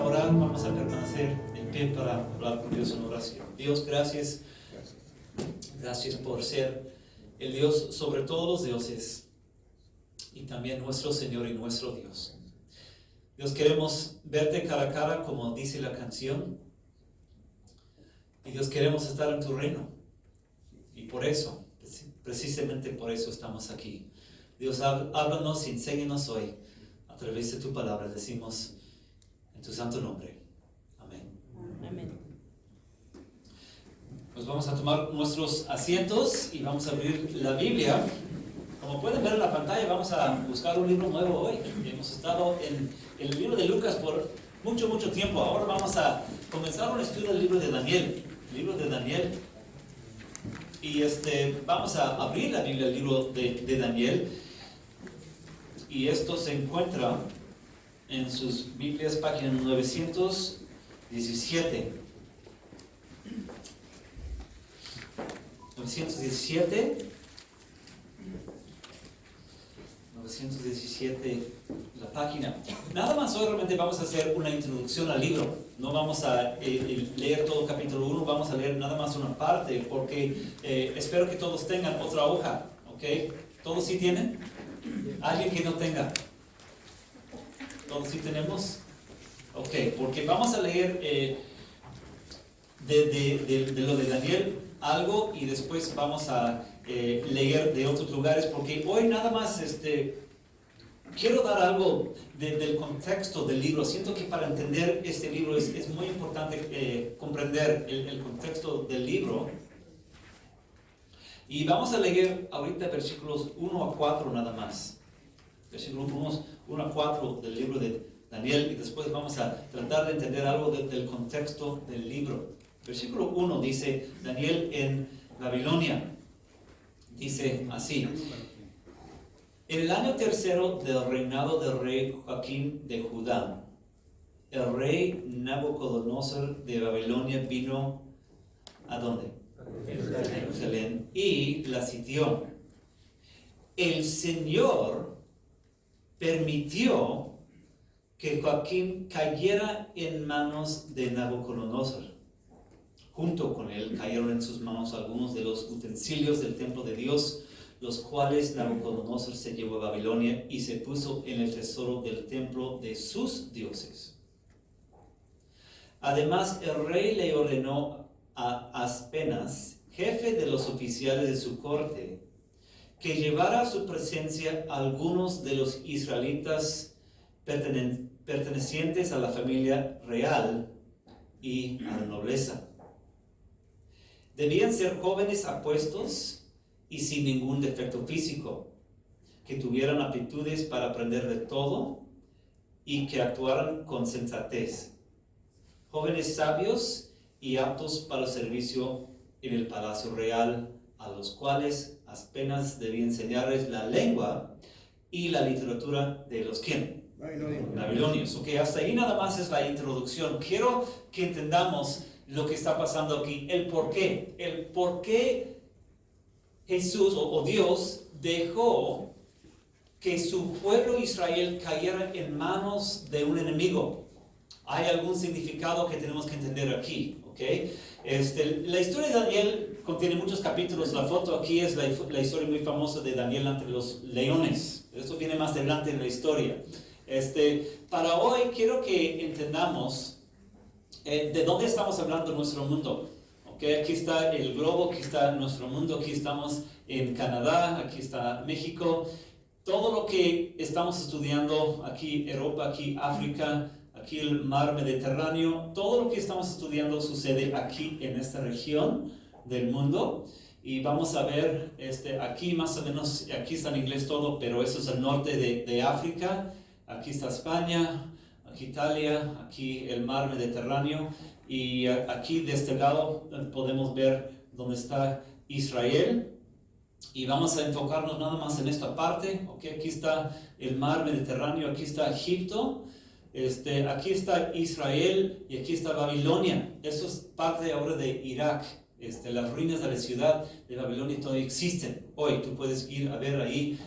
orar, vamos a permanecer en pie para hablar con Dios en oración. Dios, gracias. Gracias por ser el Dios sobre todos los dioses y también nuestro Señor y nuestro Dios. Dios, queremos verte cara a cara como dice la canción. Y Dios, queremos estar en tu reino. Y por eso, precisamente por eso estamos aquí. Dios, háblanos y enséñanos hoy a través de tu palabra. Decimos en tu santo nombre. Amén. Amén. Pues vamos a tomar nuestros asientos y vamos a abrir la Biblia. Como pueden ver en la pantalla, vamos a buscar un libro nuevo hoy. Hemos estado en el libro de Lucas por mucho tiempo. Ahora vamos a comenzar un estudio del libro de Daniel. Y vamos a abrir la Biblia, el libro de Daniel. Y esto se encuentra en sus Biblias, página 917. 917 la página. Nada más hoy realmente vamos a hacer una introducción al libro. No vamos a leer todo el capítulo 1, vamos a leer nada más una parte, porque espero que todos tengan otra hoja, ¿ok? ¿Todos sí tienen? ¿Alguien que no tenga? ¿Todos sí tenemos? Ok, porque vamos a leer de lo de Daniel algo y después vamos a leer de otros lugares, porque hoy nada más quiero dar algo del contexto del libro. Siento que para entender este libro es muy importante comprender el contexto del libro. Y vamos a leer ahorita versículos 1 a 4 nada más. Versículos 1 a 4 del libro de Daniel, y después vamos a tratar de entender algo del contexto del libro. Versículo 1 dice: Daniel en Babilonia. Dice así: en el año tercero del reinado del rey Joaquín de Judá, el rey Nabucodonosor de Babilonia vino ¿a dónde? A Jerusalén, y la sitió. El Señor permitió que Joaquín cayera en manos de Nabucodonosor. Junto con él cayeron en sus manos algunos de los utensilios del templo de Dios, los cuales Nabucodonosor se llevó a Babilonia y se puso en el tesoro del templo de sus dioses. Además, el rey le ordenó a Aspenas, jefe de los oficiales de su corte, que llevara a su presencia a algunos de los israelitas pertenecientes a la familia real y a la nobleza. Debían ser jóvenes apuestos y sin ningún defecto físico, que tuvieran aptitudes para aprender de todo y que actuaran con sensatez. Jóvenes sabios y aptos para el servicio en el palacio real, a los cuales apenas debía enseñarles la lengua y la literatura de los ¿quién? Babilonios. Ok, hasta ahí nada más es la introducción. Quiero que entendamos lo que está pasando aquí, el por qué Jesús o Dios dejó que su pueblo Israel cayera en manos de un enemigo. Hay algún significado que tenemos que entender aquí, ¿ok? La historia de Daniel contiene muchos capítulos. La foto aquí es la historia muy famosa de Daniel ante los leones. Esto viene más adelante en la historia. Para hoy quiero que entendamos de dónde estamos hablando en nuestro mundo. Okay, aquí está el globo, aquí está nuestro mundo, aquí estamos en Canadá, aquí está México. Todo lo que estamos estudiando, aquí Europa, aquí África, aquí el mar Mediterráneo, todo lo que estamos estudiando sucede aquí en esta región del mundo. Y vamos a ver aquí más o menos, aquí está en inglés todo, pero eso es el norte de África. Aquí está España, aquí Italia, aquí el mar Mediterráneo, y aquí de este lado podemos ver dónde está Israel, y vamos a enfocarnos nada más en esta parte. Okay, aquí está el mar Mediterráneo, aquí está Egipto, aquí está Israel y aquí está Babilonia. Eso es parte ahora de Irak. Las ruinas de la ciudad de Babilonia todavía existen. Hoy tú puedes ir a ver ahí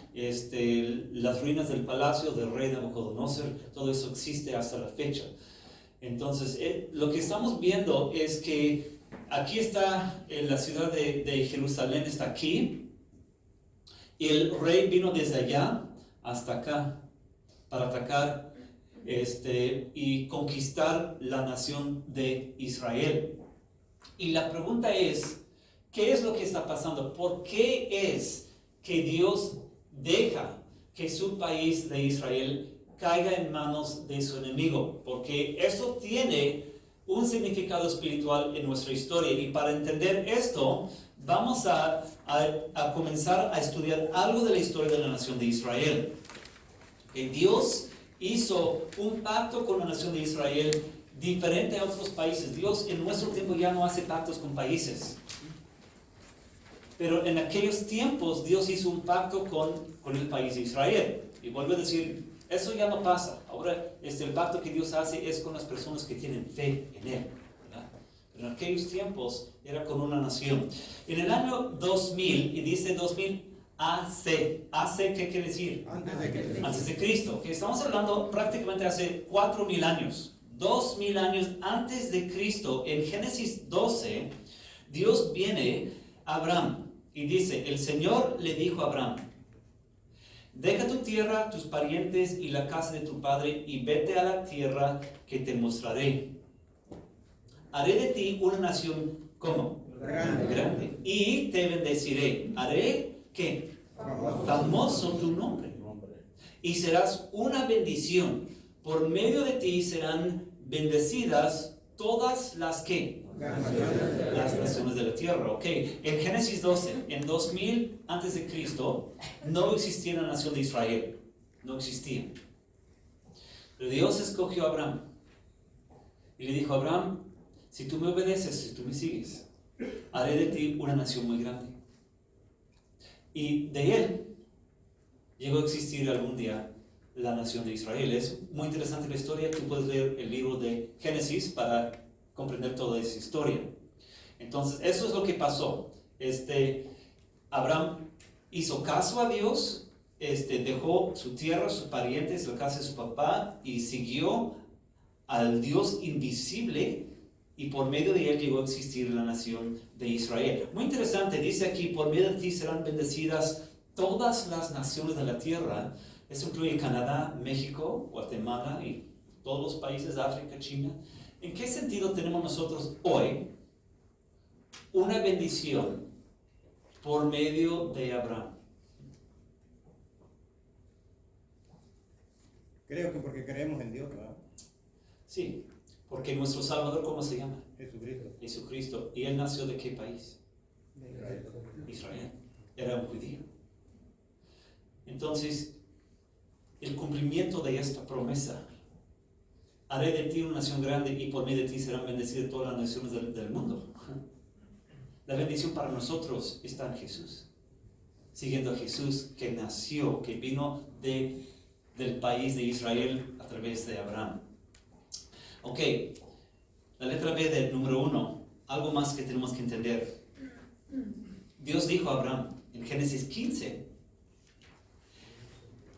las ruinas del palacio del rey Nabucodonosor. Todo eso existe hasta la fecha. Entonces, lo que estamos viendo es que aquí está la ciudad de Jerusalén, está aquí, y el rey vino desde allá hasta acá para atacar y conquistar la nación de Israel. Y la pregunta es, ¿qué es lo que está pasando? ¿Por qué es que Dios deja que su país de Israel caiga en manos de su enemigo? Porque eso tiene un significado espiritual en nuestra historia. Y para entender esto, vamos a comenzar a estudiar algo de la historia de la nación de Israel. Dios hizo un pacto con la nación de Israel diferente a otros países. Dios en nuestro tiempo ya no hace pactos con países. Pero en aquellos tiempos Dios hizo un pacto con el país de Israel. Y vuelvo a decir, eso ya no pasa. Ahora el pacto que Dios hace es con las personas que tienen fe en Él, ¿verdad? Pero en aquellos tiempos era con una nación. En el año 2000, y dice 2000 AC. AC, ¿qué quiere decir? Antes de Cristo. Okay, estamos hablando prácticamente hace 4000 años. 2000 años antes de Cristo. En Génesis 12, Dios viene a Abraham y dice, el Señor le dijo a Abraham, deja tu tierra, tus parientes y la casa de tu padre y vete a la tierra que te mostraré. Haré de ti una nación, ¿cómo? Grande. Y te bendeciré. Haré, ¿qué? Famoso tu nombre. Y serás una bendición. Por medio de ti serán bendecidas todas las que las naciones de la tierra. Ok, en Génesis 12, en 2000 antes de Cristo, no existía la nación de Israel, no existía. Pero Dios escogió a Abraham y le dijo a Abraham, si tú me obedeces, si tú me sigues, haré de ti una nación muy grande. Y de él llegó a existir algún día la nación de Israel. Es muy interesante la historia. Tú puedes leer el libro de Génesis para comprender toda esa historia. Entonces, eso es lo que pasó. Abraham hizo caso a Dios, dejó su tierra, sus parientes, la casa de su papá y siguió al Dios invisible, y por medio de él llegó a existir la nación de Israel. Muy interesante, dice aquí, por medio de ti serán bendecidas todas las naciones de la tierra. Eso incluye Canadá, México, Guatemala y todos los países de África, China. ¿En qué sentido tenemos nosotros hoy una bendición por medio de Abraham? Creo que porque creemos en Dios, ¿verdad? Sí, porque nuestro Salvador, ¿cómo se llama? Jesucristo. Jesucristo. ¿Y él nació de qué país? Israel. Era un judío. Entonces, el cumplimiento de esta promesa, haré de ti una nación grande y por medio de ti serán bendecidas todas las naciones del mundo. La bendición para nosotros está en Jesús. Siguiendo a Jesús que nació, que vino del país de Israel a través de Abraham. Ok, la letra B del número 1, algo más que tenemos que entender. Dios dijo a Abraham en Génesis 15,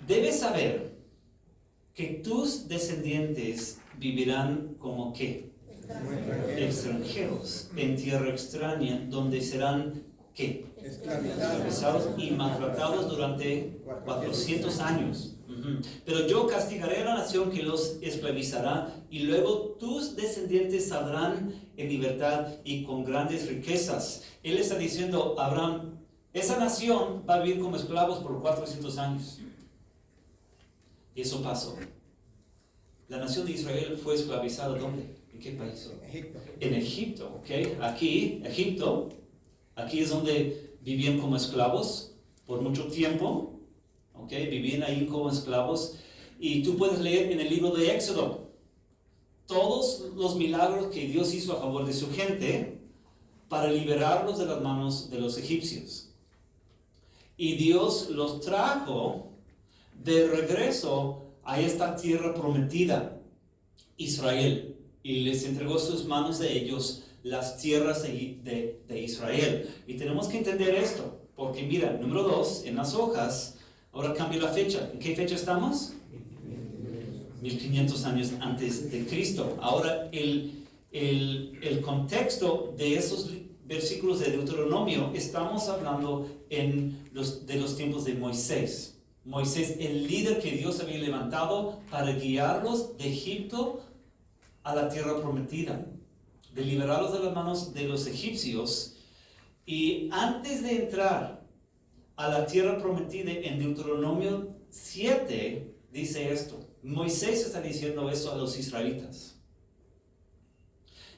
debes saber que tus descendientes vivirán como ¿qué? Extranjeros en tierra extraña, donde serán ¿qué? Esclavizados y maltratados durante 400 años. Pero yo castigaré a la nación que los esclavizará, y luego tus descendientes saldrán en libertad y con grandes riquezas. Él está diciendo a Abraham, esa nación va a vivir como esclavos por 400 años. Y eso pasó. La nación de Israel fue esclavizada, ¿dónde? ¿En qué país? Egipto. En Egipto, ¿ok? Aquí, Egipto, aquí es donde vivían como esclavos por mucho tiempo. Okay, vivían ahí como esclavos, y tú puedes leer en el libro de Éxodo todos los milagros que Dios hizo a favor de su gente para liberarlos de las manos de los egipcios. Y Dios los trajo de regreso a esta tierra prometida, Israel, y les entregó sus manos de ellos las tierras de Israel. Y tenemos que entender esto, porque mira, número 2, en las hojas. Ahora cambia la fecha. ¿En qué fecha estamos? 1500 años antes de Cristo. Ahora, el contexto de esos versículos de Deuteronomio, estamos hablando de los tiempos de Moisés. Moisés, el líder que Dios había levantado para guiarlos de Egipto a la tierra prometida, de liberarlos de las manos de los egipcios. Y antes de entrar a la tierra prometida, en Deuteronomio 7 dice esto. Moisés está diciendo eso a los israelitas.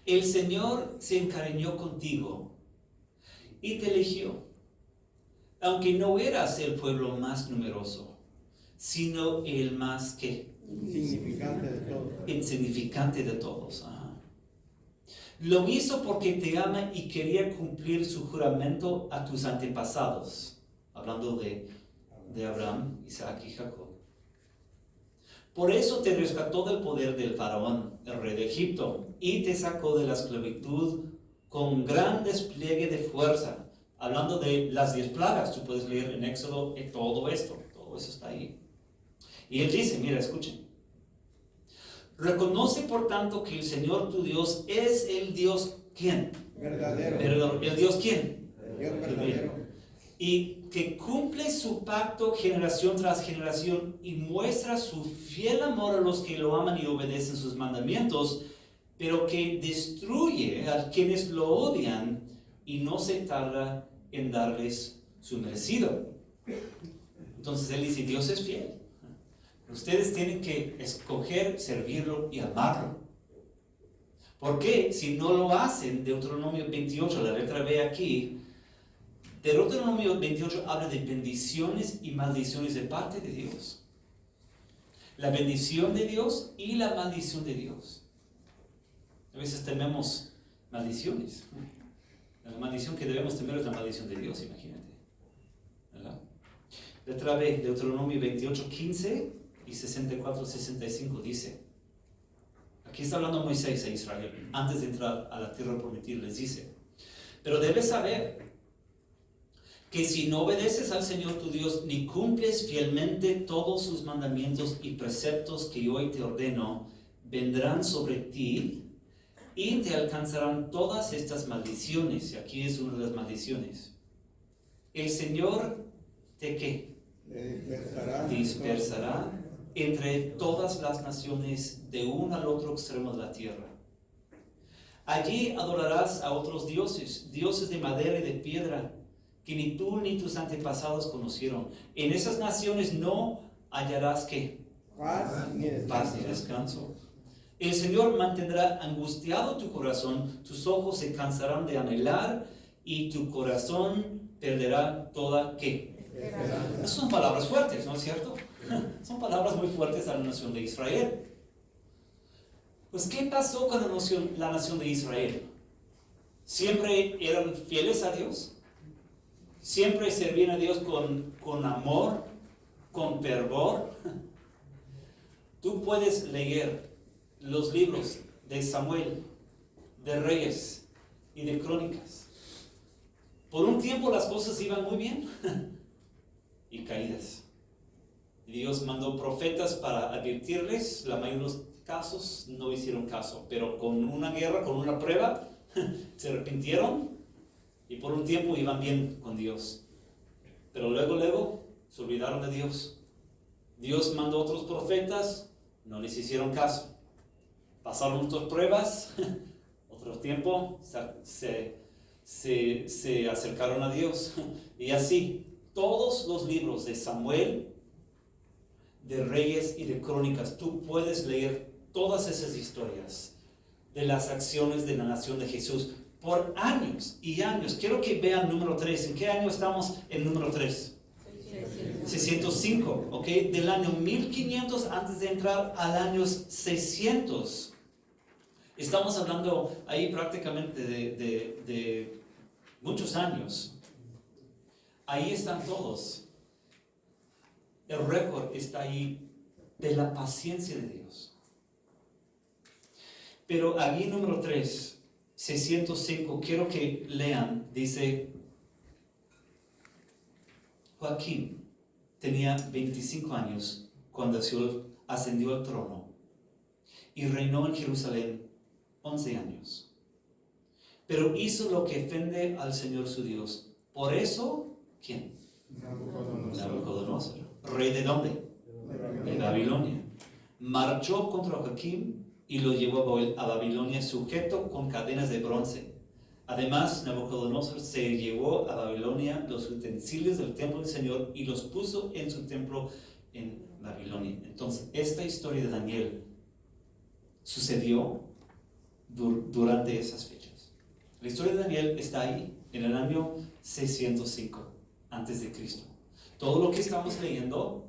El Señor se encariñó contigo y te eligió, aunque no eras el pueblo más numeroso, sino el más ¿qué? Insignificante de todo. Insignificante de todos. Ajá. Lo hizo porque te ama y quería cumplir su juramento a tus antepasados. Hablando de Abraham, Isaac y Jacob. Por eso te rescató del poder del faraón, el rey de Egipto, y te sacó de la esclavitud con gran despliegue de fuerza. Hablando de las 10 plagas, tú puedes leer en Éxodo todo esto, todo eso está ahí. Y él dice, mira, escuchen. Reconoce por tanto que el Señor tu Dios es el Dios, ¿quién? Verdadero. ¿El Dios quién? El Dios verdadero. Y que cumple su pacto generación tras generación y muestra su fiel amor a los que lo aman y obedecen sus mandamientos, pero que destruye a quienes lo odian y no se tarda en darles su merecido. Entonces él dice, Dios es fiel. Ustedes tienen que escoger, servirlo y amarlo. ¿Por qué? Si no lo hacen, Deuteronomio 28, la letra B aquí, Deuteronomio 28 habla de bendiciones y maldiciones de parte de Dios. La bendición de Dios y la maldición de Dios. A veces tememos maldiciones. La maldición que debemos temer es la maldición de Dios, imagínate. ¿Verdad? Letra B, Deuteronomio 28, 15 y 64, 65 dice. Aquí está hablando Moisés a Israel. Antes de entrar a la tierra prometida les dice. Pero debes saber que si no obedeces al Señor tu Dios, ni cumples fielmente todos sus mandamientos y preceptos que hoy te ordeno, vendrán sobre ti y te alcanzarán todas estas maldiciones. Y aquí es una de las maldiciones. El Señor te ¿qué? Dispersará entre todas las naciones de un al otro extremo de la tierra. Allí adorarás a otros dioses, dioses de madera y de piedra, que ni tú ni tus antepasados conocieron. En esas naciones no hallarás ¿qué? Paz ni descanso. El Señor mantendrá angustiado tu corazón, tus ojos se cansarán de anhelar y tu corazón perderá toda ¿qué? Esas son palabras fuertes, ¿no es cierto? Son palabras muy fuertes a la nación de Israel. Pues, ¿qué pasó con la nación de Israel? ¿Siempre eran fieles a Dios? ¿Siempre servían a Dios con amor, con fervor? Tú puedes leer los libros de Samuel, de Reyes y de Crónicas. Por un tiempo las cosas iban muy bien y caídas. Dios mandó profetas para advertirles, la mayoría de los casos no hicieron caso, pero con una guerra, con una prueba, se arrepintieron y por un tiempo iban bien con Dios. Pero luego se olvidaron de Dios. Dios mandó otros profetas, no les hicieron caso. Pasaron otras pruebas, otro tiempo se acercaron a Dios. Y así, todos los libros de Samuel, de Reyes y de Crónicas, tú puedes leer todas esas historias de las acciones de la nación de Jesús por años y años. Quiero que vean número 3. ¿En qué año estamos en número 3? 605, ¿ok? Del año 1500 antes de entrar al año 600. Estamos hablando ahí prácticamente de muchos años. Ahí están todos. El récord está ahí de la paciencia de Dios. Pero aquí número 3, 605, quiero que lean, dice, Joaquín tenía 25 años cuando ascendió al trono y reinó en Jerusalén 11 años. Pero hizo lo que ofende al Señor su Dios. Por eso, ¿quién? Nabucodonosor. ¿Rey de dónde? De Babilonia. Marchó contra Joaquín y lo llevó a Babilonia sujeto con cadenas de bronce. Además, Nabucodonosor se llevó a Babilonia los utensilios del templo del Señor y los puso en su templo en Babilonia. Entonces, esta historia de Daniel sucedió durante esas fechas. La historia de Daniel está ahí, en el año 605 antes de Cristo. Todo lo que estamos leyendo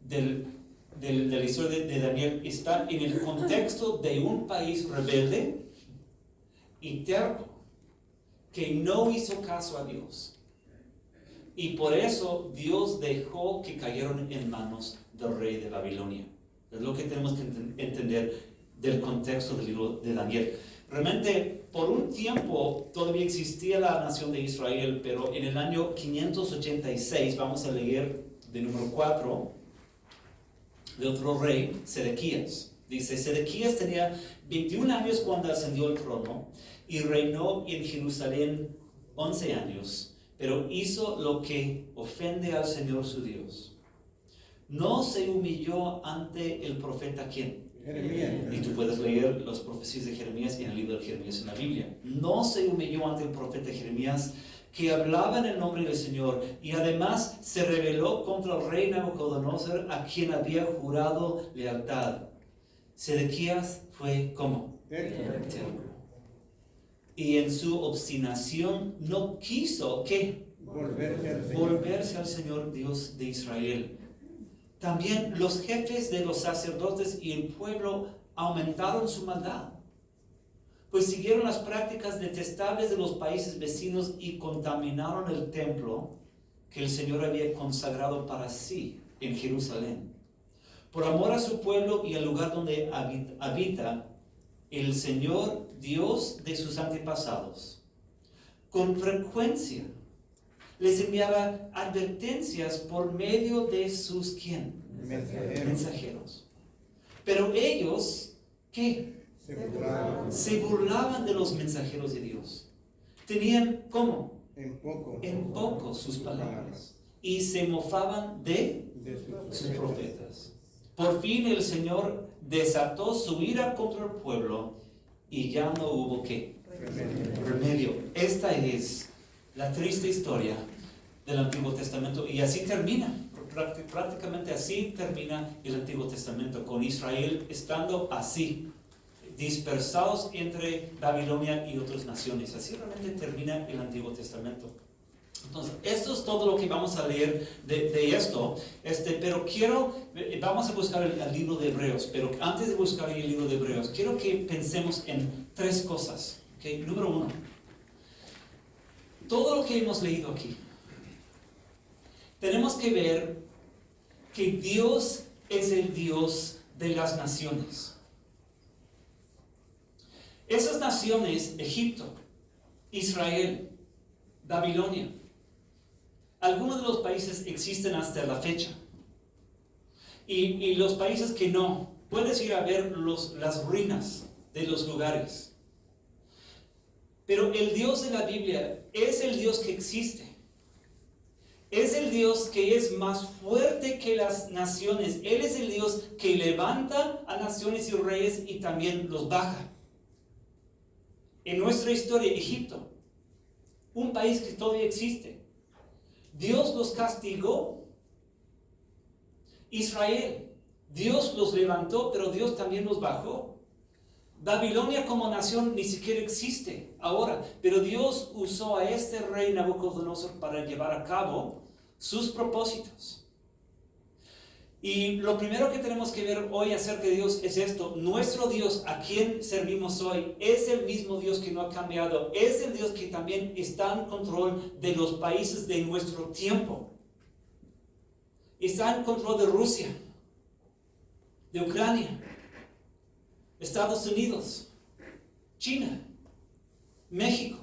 de la historia de Daniel está en el contexto de un país rebelde y terco que no hizo caso a Dios. Y por eso Dios dejó que cayeron en manos del rey de Babilonia. Es lo que tenemos que entender del contexto del libro de Daniel. Realmente, por un tiempo todavía existía la nación de Israel, pero en el año 586, vamos a leer de número 4, de otro rey, Sedequías. Dice, Sedequías tenía 21 años cuando ascendió al trono y reinó en Jerusalén 11 años, pero hizo lo que ofende al Señor su Dios. No se humilló ante el profeta, ¿quién? Jeremías. Y tú puedes leer las profecías de Jeremías en el libro de Jeremías en la Biblia. No se humilló ante el profeta Jeremías, que hablaba en el nombre del Señor, y además se rebeló contra el rey Nabucodonosor, a quien había jurado lealtad. Sedequías fue como terco. Y en su obstinación no quiso ¿qué? Volverse al Señor Dios de Israel. También los jefes de los sacerdotes y el pueblo aumentaron su maldad, pues siguieron las prácticas detestables de los países vecinos y contaminaron el templo que el Señor había consagrado para sí en Jerusalén. Por amor a su pueblo y al lugar donde habita el Señor Dios de sus antepasados, con frecuencia les enviaba advertencias por medio de sus ¿quién? Mensajeros. Pero ellos, ¿qué? Se burlaban de los mensajeros de Dios. Tenían, ¿cómo? En poco sus palabras. Y se mofaban de sus profetas. Por fin el Señor desató su ira contra el pueblo y ya no hubo ¿qué? Remedio. Esta es la triste historia del Antiguo Testamento, y así termina, prácticamente así termina el Antiguo Testamento, con Israel estando así, dispersados entre Babilonia y otras naciones. Así realmente termina el Antiguo Testamento. Entonces, esto es todo lo que vamos a leer de esto, pero vamos a buscar el libro de Hebreos, pero antes de buscar el libro de Hebreos, quiero que pensemos en tres cosas. ¿Okay? Número 1, todo lo que hemos leído aquí, tenemos que ver que Dios es el Dios de las naciones. Esas naciones, Egipto, Israel, Babilonia, algunos de los países existen hasta la fecha. Y los países que no, puedes ir a ver las ruinas de los lugares. Pero el Dios de la Biblia es el Dios que existe. Es el Dios que es más fuerte que las naciones. Él es el Dios que levanta a naciones y reyes y también los baja. En nuestra historia, Egipto, un país que todavía existe, Dios los castigó. Israel, Dios los levantó, pero Dios también los bajó. Babilonia como nación ni siquiera existe ahora, pero Dios usó a este rey Nabucodonosor para llevar a cabo sus propósitos. Y lo primero que tenemos que ver hoy acerca de Dios es esto: nuestro Dios, a quien servimos hoy, es el mismo Dios que no ha cambiado, es el Dios que también está en control de los países de nuestro tiempo. Está en control de Rusia, de Ucrania, Estados Unidos, China, México.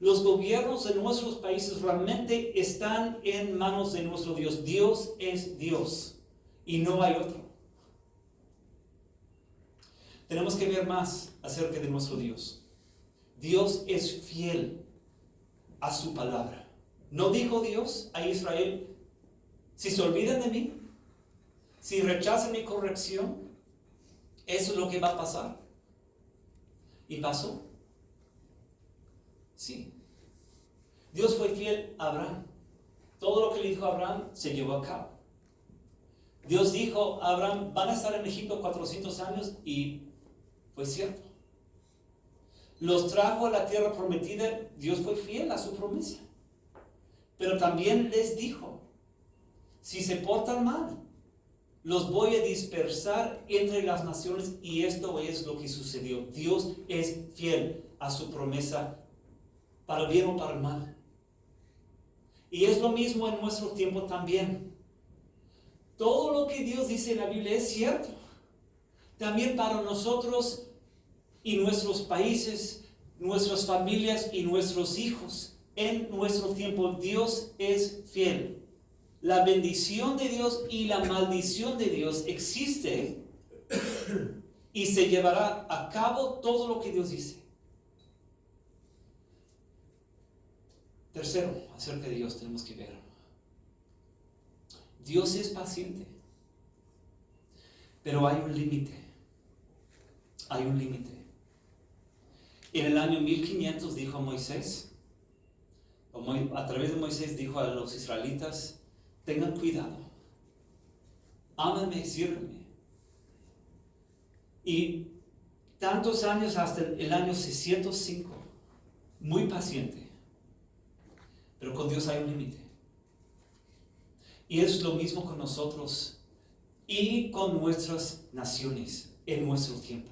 Los gobiernos de nuestros países realmente están en manos de nuestro Dios. Dios es Dios y no hay otro. Tenemos que ver más acerca de nuestro Dios. Dios es fiel a su palabra. ¿No dijo Dios a Israel, si se olvidan de mí, si rechazan mi corrección, eso es lo que va a pasar? ¿Y pasó? Sí. Dios fue fiel a Abraham. Todo lo que le dijo a Abraham se llevó a cabo. Dios dijo a Abraham, van a estar en Egipto 400 años, y fue cierto. Los trajo a la tierra prometida. Dios fue fiel a su promesa. Pero también les dijo, si se portan mal, los voy a dispersar entre las naciones, y esto es lo que sucedió. Dios es fiel a su promesa, para el bien o para el mal. Y es lo mismo en nuestro tiempo también. Todo lo que Dios dice en la Biblia es cierto. También para nosotros y nuestros países, nuestras familias y nuestros hijos. En nuestro tiempo Dios es fiel. La bendición de Dios y la maldición de Dios existe, y se llevará a cabo todo lo que Dios dice. Tercero, acerca de Dios tenemos que ver. Dios es paciente, pero hay un límite. Hay un límite. En el año 1500 dijo Moisés, a través de Moisés dijo a los israelitas, tengan cuidado, ámenme, sírvenme. Y tantos años hasta el año 605, muy paciente. Pero con Dios hay un límite. Y es lo mismo con nosotros y con nuestras naciones en nuestro tiempo.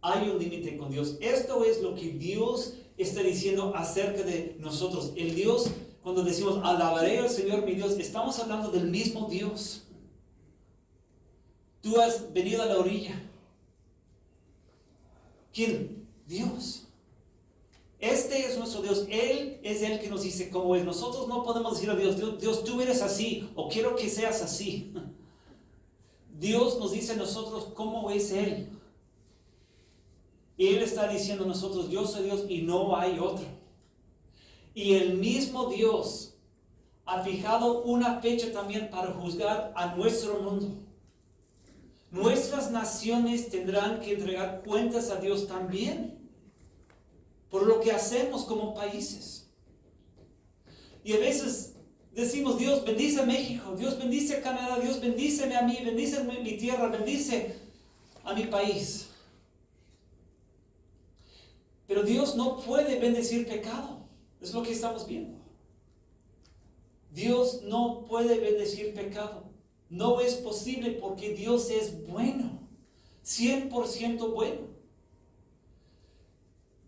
Hay un límite con Dios. Esto es lo que Dios está diciendo acerca de nosotros. El Dios, cuando decimos alabaré al Señor mi Dios, estamos hablando del mismo Dios. Tú has venido a la orilla. ¿Quién? Dios. Este es nuestro Dios. Él es el que nos dice cómo es. Nosotros no podemos decir a Dios, Dios, tú eres así, o quiero que seas así. Dios nos dice a nosotros cómo es Él. Y Él está diciendo a nosotros, yo soy Dios y no hay otro. Y el mismo Dios ha fijado una fecha también para juzgar a nuestro mundo. Nuestras naciones tendrán que entregar cuentas a Dios también por lo que hacemos como países. Y a veces decimos, Dios bendice a México, Dios bendice a Canadá, Dios bendíceme a mí, bendice mi tierra, bendice a mi país. Pero Dios no puede bendecir pecado. Es lo que estamos viendo. Dios no puede bendecir pecado. No es posible, porque Dios es bueno, 100% bueno.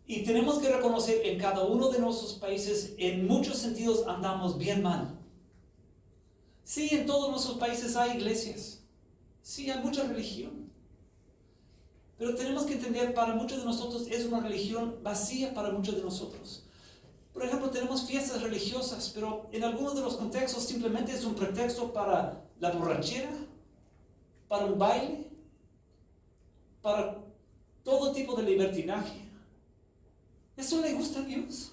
Y tenemos que reconocer, en cada uno de nuestros países, en muchos sentidos andamos bien mal. Sí, en todos nuestros países hay iglesias. Sí, hay mucha religión. Pero tenemos que entender, para muchos de nosotros es una religión vacía para muchos de nosotros. Por ejemplo, tenemos fiestas religiosas, pero en algunos de los contextos simplemente es un pretexto para la borrachera, para un baile, para todo tipo de libertinaje. ¿Eso le gusta a Dios?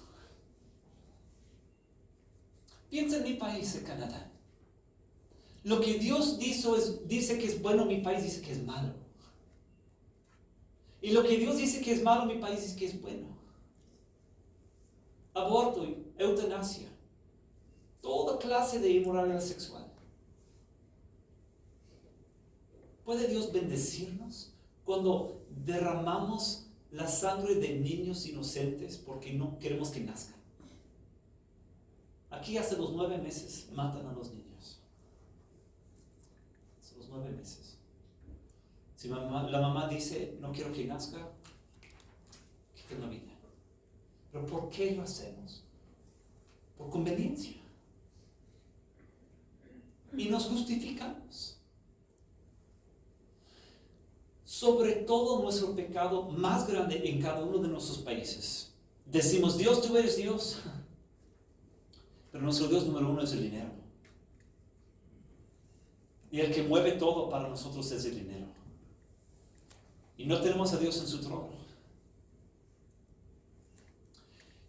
Piensa en mi país, en Canadá. Lo que Dios dice que es bueno, mi país dice que es malo. Y lo que Dios dice que es malo, mi país dice que es bueno. Aborto, eutanasia, toda clase de inmoralidad sexual. ¿Puede Dios bendecirnos cuando derramamos la sangre de niños inocentes porque no queremos que nazcan? Aquí hasta los 9 meses matan a los niños. Hasta los 9 meses. Si la mamá dice, no quiero que nazca, quiten la vida. ¿Pero por qué lo hacemos? Por conveniencia. Y nos justificamos. Sobre todo nuestro pecado más grande en cada uno de nuestros países. Decimos, Dios, tú eres Dios. Pero nuestro Dios número 1 es el dinero. Y el que mueve todo para nosotros es el dinero. Y no tenemos a Dios en su trono.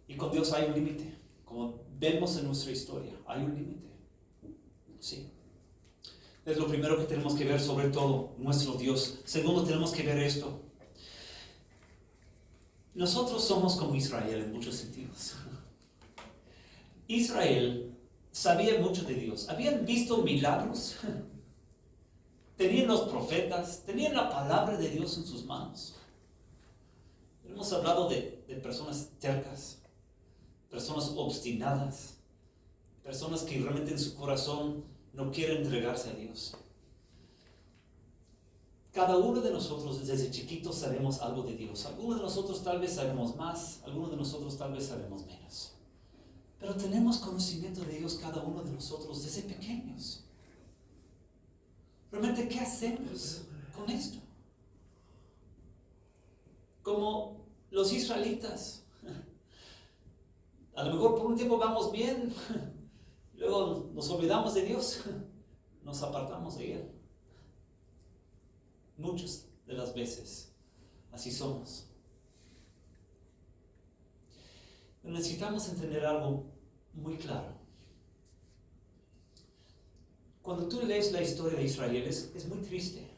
Y con Dios hay un límite. Como vemos en nuestra historia, hay un límite. Sí. Es lo primero que tenemos que ver, sobre todo, nuestro Dios. Segundo, tenemos que ver esto. Nosotros somos como Israel en muchos sentidos. Israel sabía mucho de Dios. Habían visto milagros. Tenían los profetas. Tenían la palabra de Dios en sus manos. Hemos hablado de personas tercas, personas obstinadas, personas que realmente en su corazón no quieren entregarse a Dios. Cada uno de nosotros desde chiquitos sabemos algo de Dios. Algunos de nosotros tal vez sabemos más, algunos de nosotros tal vez sabemos menos. Pero tenemos conocimiento de Dios cada uno de nosotros desde pequeños. Realmente, ¿qué hacemos con esto? Como los israelitas. A lo mejor por un tiempo vamos bien, luego nos olvidamos de Dios, nos apartamos de Él. Muchas de las veces así somos. Pero necesitamos entender algo muy claro. Cuando tú lees la historia de Israel es muy triste.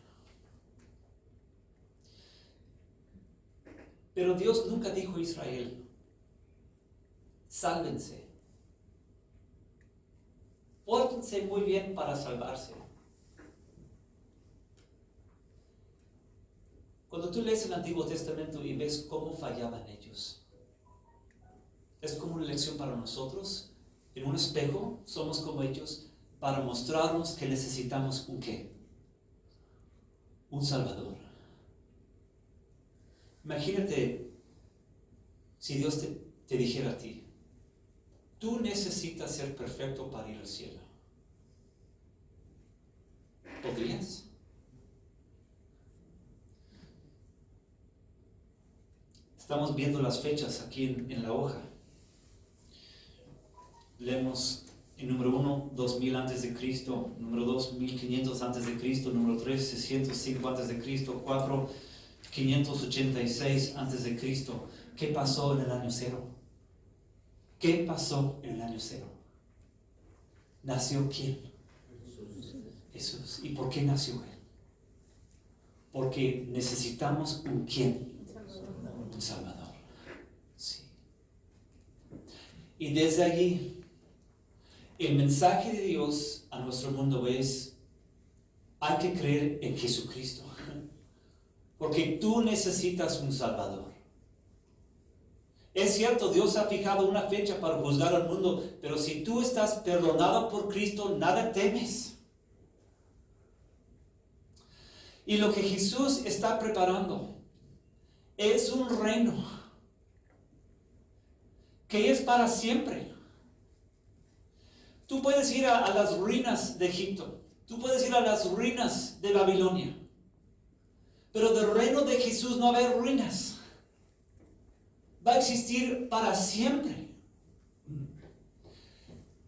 Pero Dios nunca dijo a Israel: sálvense, pórtense muy bien para salvarse. Cuando tú lees el Antiguo Testamento y ves cómo fallaban ellos, es como una lección para nosotros. En un espejo somos como ellos para mostrarnos que necesitamos un ¿qué? Un Salvador. Imagínate si Dios te dijera a ti: tú necesitas ser perfecto para ir al cielo. ¿Podrías? Estamos viendo las fechas aquí en la hoja. Leemos en número 1, 2000 antes de Cristo, número 2, 1500 antes de Cristo, número 3, 605 antes de Cristo, 4, 586 antes de Cristo. ¿Qué pasó en el año 0? ¿Qué pasó en el año 0? ¿Nació quién? Jesús. ¿Y por qué nació Él? Porque necesitamos un ¿quién? Un Salvador. Sí. Y desde allí, el mensaje de Dios a nuestro mundo es: hay que creer en Jesucristo. Porque tú necesitas un Salvador. Es cierto, Dios ha fijado una fecha para juzgar al mundo, pero si tú estás perdonado por Cristo, nada temes. Y lo que Jesús está preparando es un reino que es para siempre. Tú puedes ir a las ruinas de Egipto, tú puedes ir a las ruinas de Babilonia, pero del reino de Jesús no va a haber ruinas. Va a existir para siempre.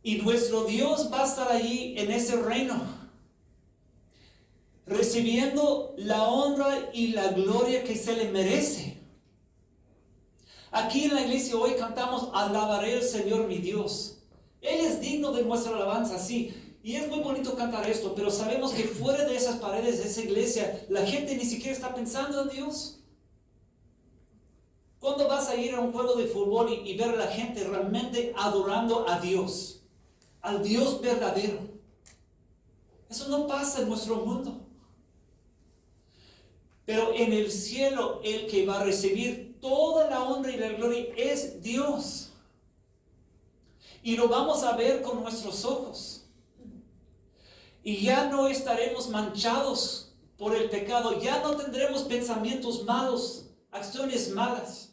Y nuestro Dios va a estar allí en ese reino, recibiendo la honra y la gloria que se le merece. Aquí en la iglesia hoy cantamos: alabaré al Señor mi Dios. Él es digno de nuestra alabanza, sí. Y es muy bonito cantar esto, pero sabemos que fuera de esas paredes de esa iglesia, la gente ni siquiera está pensando en Dios. ¿Cuándo vas a ir a un juego de fútbol y ver a la gente realmente adorando a Dios? Al Dios verdadero. Eso no pasa en nuestro mundo. Pero en el cielo, el que va a recibir toda la honra y la gloria es Dios. Y lo vamos a ver con nuestros ojos. Y ya no estaremos manchados por el pecado. Ya no tendremos pensamientos malos, acciones malas.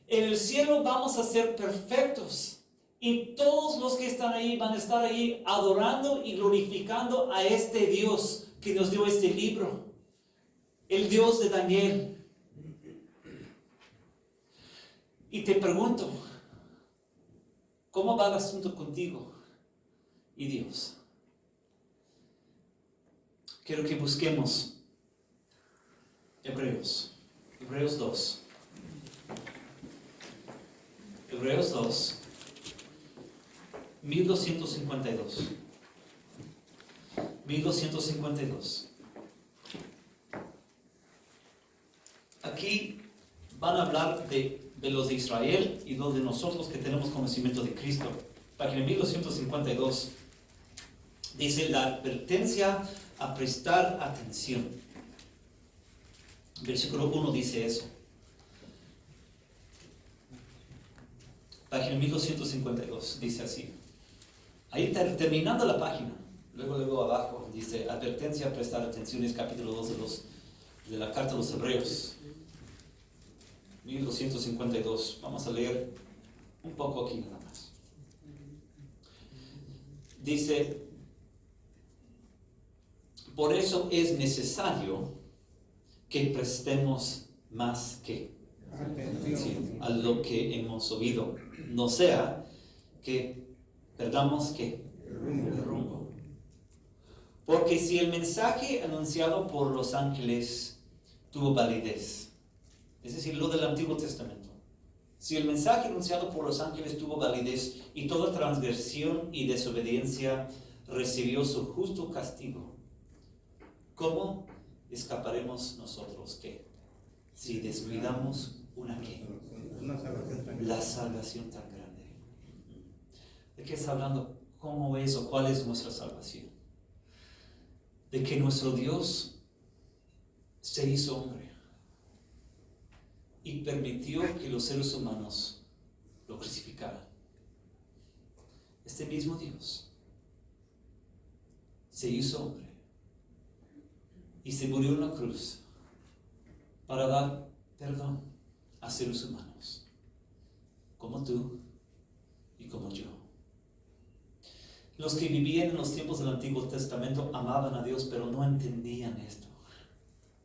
En el cielo vamos a ser perfectos. Y todos los que están ahí van a estar ahí adorando y glorificando a este Dios que nos dio este libro. El Dios de Daniel. Y te pregunto, ¿cómo va el asunto contigo y Dios? Quiero que busquemos Hebreos 2. Hebreos 2, 1252. 1252. Aquí van a hablar de los de Israel y los de nosotros que tenemos conocimiento de Cristo. Página 1252 dice la advertencia a prestar atención. Versículo 1 dice eso. Página 1252 dice así. Ahí terminando la página, luego abajo dice advertencia a prestar atención, es capítulo 2 de la carta a los Hebreos. 1252. Vamos a leer un poco aquí nada más. Dice, por eso es necesario que prestemos más que atención a lo que hemos oído, no sea que perdamos que el rumbo. Porque si el mensaje anunciado por los ángeles tuvo validez, es decir, lo del Antiguo Testamento, si el mensaje anunciado por los ángeles tuvo validez y toda transgresión y desobediencia recibió su justo castigo, ¿cómo escaparemos nosotros que si descuidamos una salvación la salvación tan grande? ¿De qué está hablando? ¿Cómo es o cuál es nuestra salvación? De que nuestro Dios se hizo hombre y permitió que los seres humanos lo crucificaran. Este mismo Dios se hizo hombre y se murió en la cruz para dar perdón a seres humanos, como tú y como yo. Los que vivían en los tiempos del Antiguo Testamento amaban a Dios, pero no entendían esto,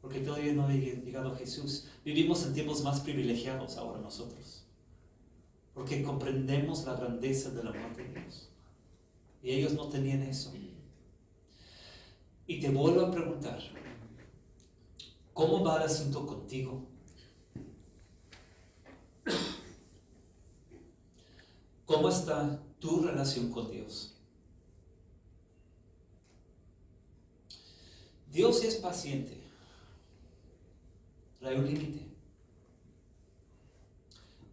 porque todavía no había llegado Jesús. Vivimos en tiempos más privilegiados ahora nosotros, porque comprendemos la grandeza del amor de Dios, y ellos no tenían eso. Y te vuelvo a preguntar, ¿cómo va el asunto contigo? ¿Cómo está tu relación con Dios? Dios es paciente. Hay un límite.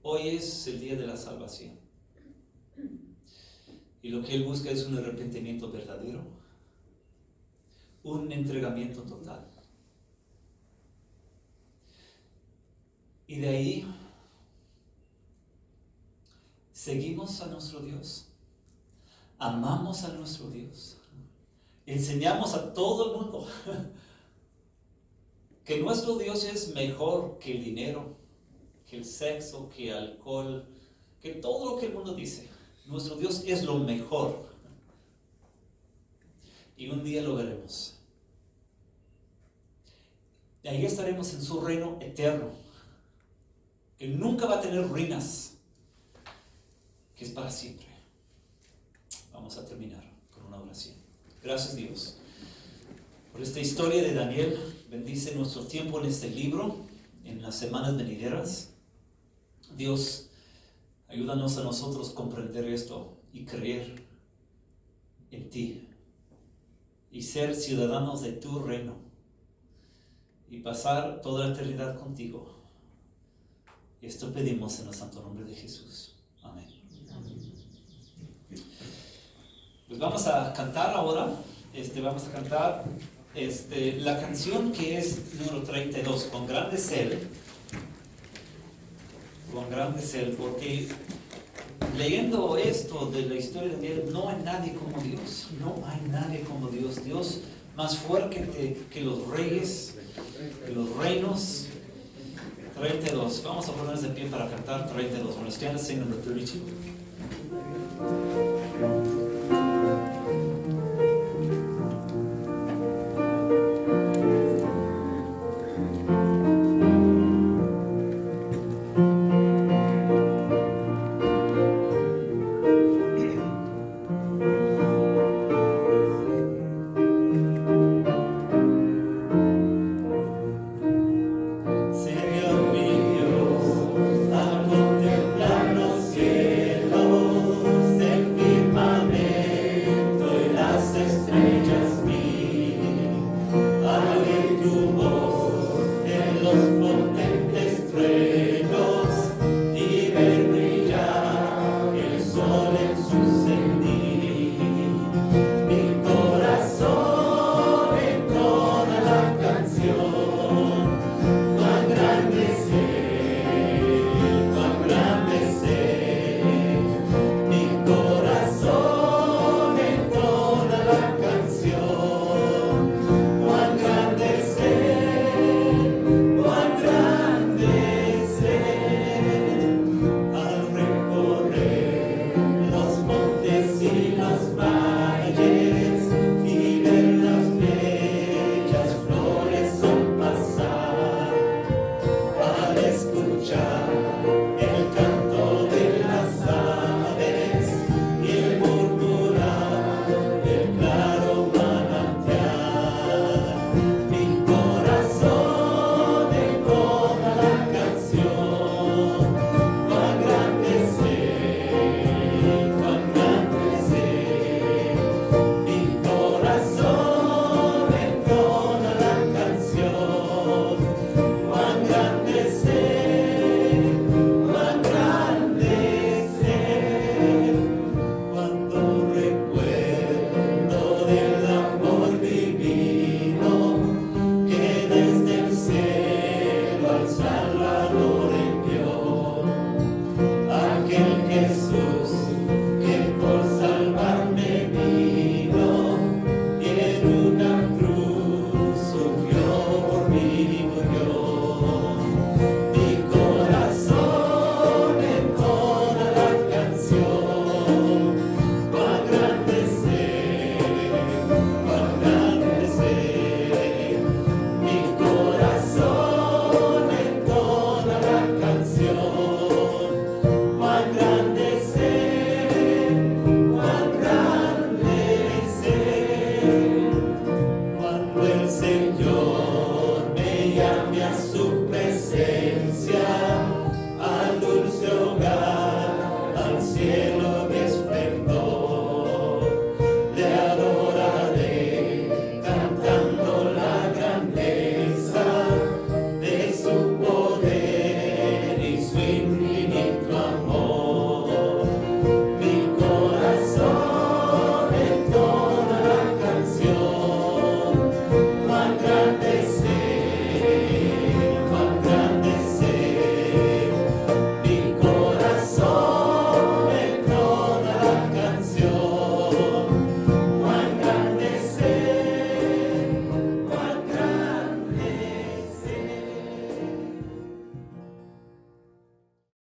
Hoy es el día de la salvación. Y lo que Él busca es un arrepentimiento verdadero, un entregamiento total. Y de ahí seguimos a nuestro Dios, amamos a nuestro Dios, enseñamos a todo el mundo que nuestro Dios es mejor que el dinero, que el sexo, que el alcohol, que todo lo que el mundo dice. Nuestro Dios es lo mejor. Y un día lo veremos. Y ahí estaremos en su reino eterno, que nunca va a tener ruinas, que es para siempre. Vamos a terminar con una oración. Gracias, Dios, por esta historia de Daniel. Bendice nuestro tiempo en este libro, en las semanas venideras. Dios, ayúdanos a nosotros a comprender esto y creer en ti y ser ciudadanos de tu reino y pasar toda la eternidad contigo. Y esto pedimos en el santo nombre de Jesús. Amén. Pues vamos a cantar ahora. Vamos a cantar la canción que es número 32, con grande cel. Con grande cel, porque leyendo esto de la historia de Daniel, no hay nadie como Dios. No hay nadie como Dios. Dios más fuerte que los reyes, que los reinos. 32. Vamos a ponernos de pie para cantar 32. When we stand and sing number 32. deseo.